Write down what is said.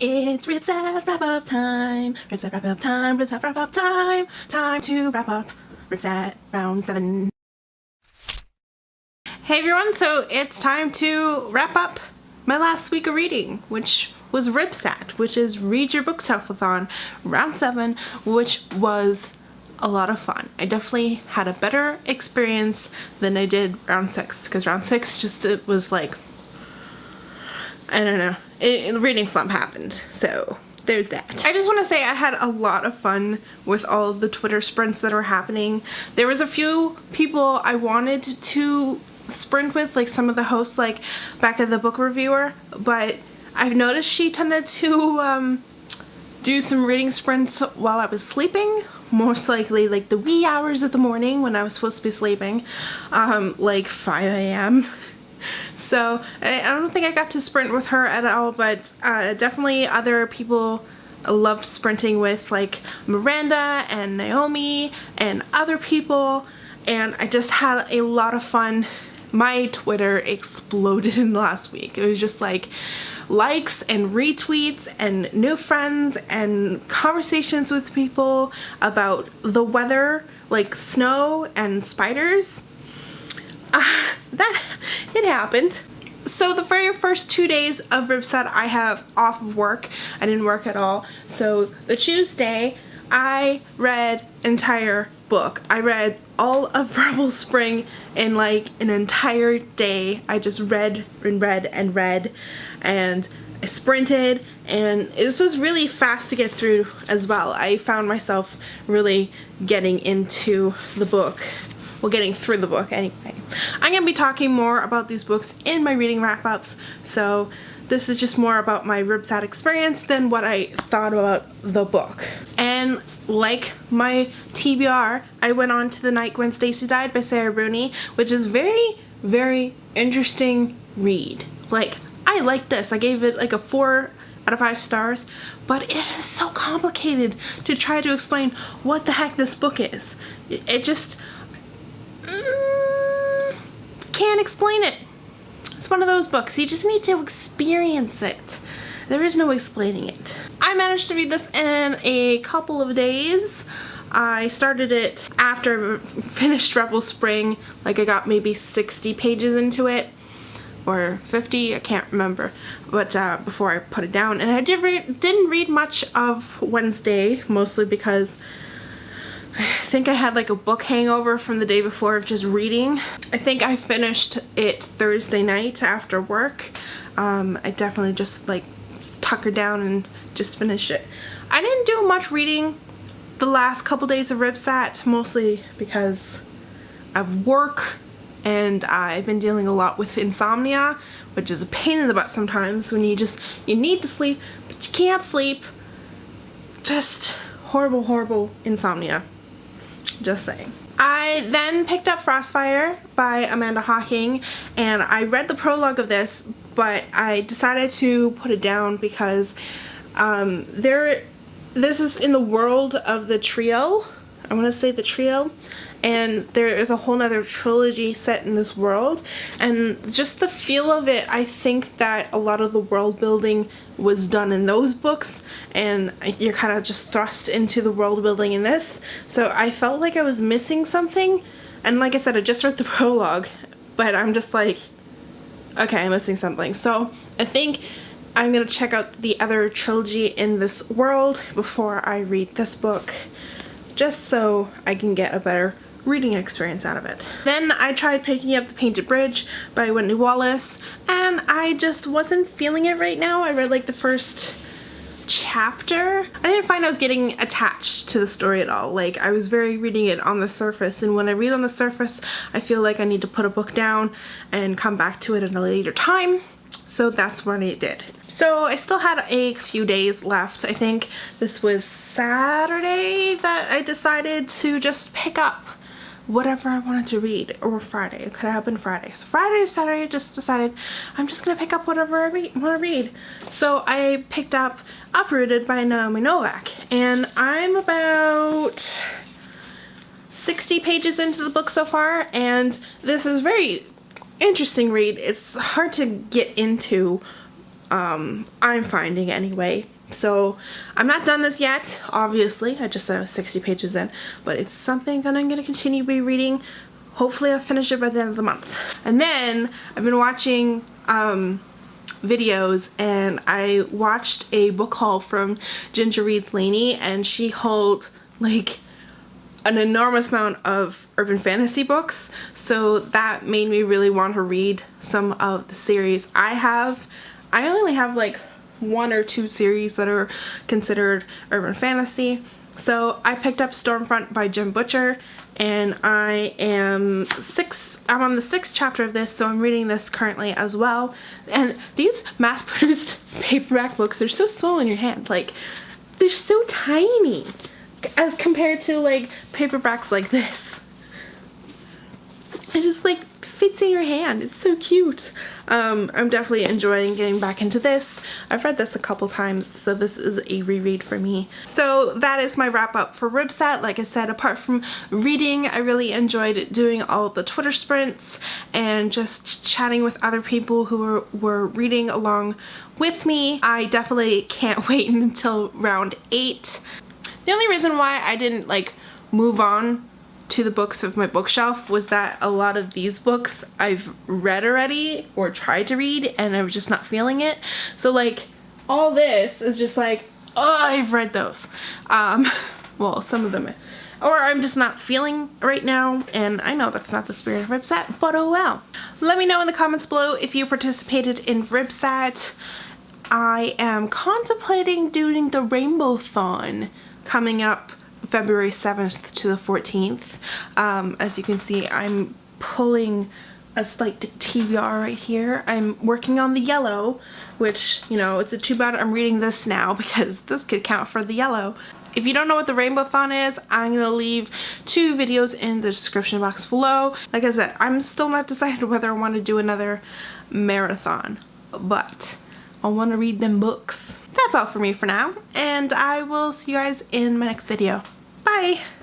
It's Ripset wrap-up time. Ripset wrap-up time. Ripset wrap-up time. Time to wrap up Ripset round 7. Hey everyone, so it's time to wrap up my last week of reading, which was Ripset, which is Read Your Bookshelf-a-thon round 7, which was a lot of fun. I definitely had a better experience than I did round 6, because round 6 just, it was like, I don't know, reading slump happened, so there's that. I just want to say I had a lot of fun with all of the Twitter sprints that are happening. There was a few people I wanted to sprint with, like some of the hosts, like Becca the book reviewer, but I've noticed she tended to do some reading sprints while I was sleeping, most likely like the wee hours of the morning when I was supposed to be sleeping, like 5 a.m. So I don't think I got to sprint with her at all, but definitely other people loved sprinting with, like Miranda and Naomi and other people, and I just had a lot of fun. My Twitter exploded in the last week. It was just like likes and retweets and new friends and conversations with people about the weather, like snow and spiders. That it happened. So the very first 2 days of Ripset I have off of work. I didn't work at all. So the Tuesday I read entire book. I read all of Rebel Spring in like an entire day. I just read and read and read, and I sprinted, and this was really fast to get through as well. I found myself really getting into the book. Well, getting through the book anyway. I'm going to be talking more about these books in my reading wrap-ups, so this is just more about my Ripset experience than what I thought about the book. And like my TBR, I went on to The Night Gwen Stacy Died by Sarah Rooney, which is very, very interesting read. Like, I like this. I gave it like a 4 out of 5 stars, but it is so complicated to try to explain what the heck this book is. It just can't explain it. It's one of those books, you just need to experience it. There is no explaining it. I managed to read this in a couple of days. I started it after I finished Rebel Spring, like I got maybe 60 pages into it, or 50, I can't remember, but before I put it down. And I didn't read much of Wednesday, mostly because I think I had like a book hangover from the day before of just reading. I think I finished it Thursday night after work. I definitely just like tuckered down and just finished it. I didn't do much reading the last couple days of Ripset, mostly because of work, and I've been dealing a lot with insomnia, which is a pain in the butt sometimes when you need to sleep, but you can't sleep. Just horrible, horrible insomnia. Just saying. I then picked up Frostfire by Amanda Hocking, and I read the prologue of this, but I decided to put it down because this is in the world of the trio. I want to say the trio, and there is a whole nother trilogy set in this world, and just the feel of it, I think that a lot of the world building was done in those books, and you're kind of just thrust into the world building in this, so I felt like I was missing something. And like I said, I just read the prologue, but I'm just like, okay, I'm missing something. So I think I'm gonna check out the other trilogy in this world before I read this book, just so I can get a better reading experience out of it. Then I tried picking up The Painted Bridge by Whitney Wallace, and I just wasn't feeling it right now. I read like the first chapter. I didn't find I was getting attached to the story at all. Like, I was very reading it on the surface, and when I read on the surface, I feel like I need to put a book down and come back to it at a later time. So that's what I did. So I still had a few days left. I think this was Saturday that I decided to just pick up whatever I wanted to read, or Friday. It could have been Friday. So Friday or Saturday, I just decided I'm just gonna pick up whatever I want to read. So I picked up Uprooted by Naomi Novak, and I'm about 60 pages into the book so far, and this is very interesting read. It's hard to get into I'm finding anyway. So I'm not done this yet, obviously. I just said I was 60 pages in, but it's something that I'm going to continue to be reading. Hopefully I'll finish it by the end of the month. And then I've been watching videos, and I watched a book haul from Ginger Reads Laney, and she hauled like an enormous amount of urban fantasy books, so that made me really want to read some of the series I only have like 1 or 2 series that are considered urban fantasy. So I picked up Stormfront by Jim Butcher, and I'm on the 6th chapter of this, so I'm reading this currently as well. And these mass-produced paperback books, they're so small in your hand. Like, they're so tiny as compared to like paperbacks like this. It just like fits in your hand. It's so cute. I'm definitely enjoying getting back into this. I've read this a couple times, so this is a reread for me. So that is my wrap up for Ribsat. Like I said, apart from reading, I really enjoyed doing all of the Twitter sprints and just chatting with other people who were reading along with me. I definitely can't wait until round 8. The only reason why I didn't like move on to the books of my bookshelf was that a lot of these books I've read already or tried to read, and I was just not feeling it. So like all this is just like, oh, I've read those. Well, some of them, or I'm just not feeling right now, and I know that's not the spirit of Ribsat, but oh well. Let me know in the comments below if you participated in Ribsat. I am contemplating doing the Rainbowthon coming up February 7th to the 14th. As you can see, I'm pulling a slight TBR right here. I'm working on the yellow, which, you know, it's too bad I'm reading this now because this could count for the yellow. If you don't know what the Rainbowthon is, I'm going to leave 2 videos in the description box below. Like I said, I'm still not decided whether I want to do another marathon, but I want to read them books. That's all for me for now, and I will see you guys in my next video. Bye!